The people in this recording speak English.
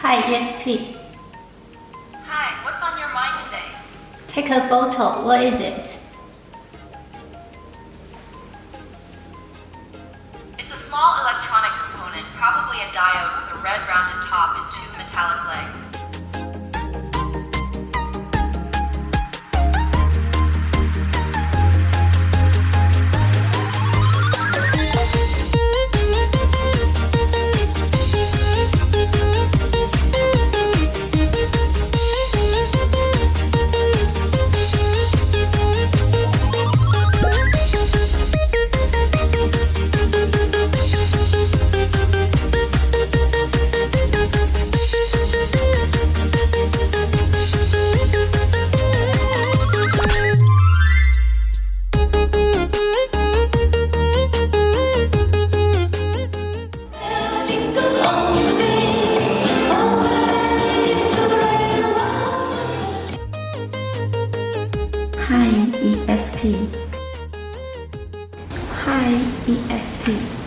Hi, ESP. Hi, what's on your mind today? Take a photo. What is it? It's a small electronic component, probably a diode with a red rounded top and two metallic legs. Hi, ESP. Hi, ESP.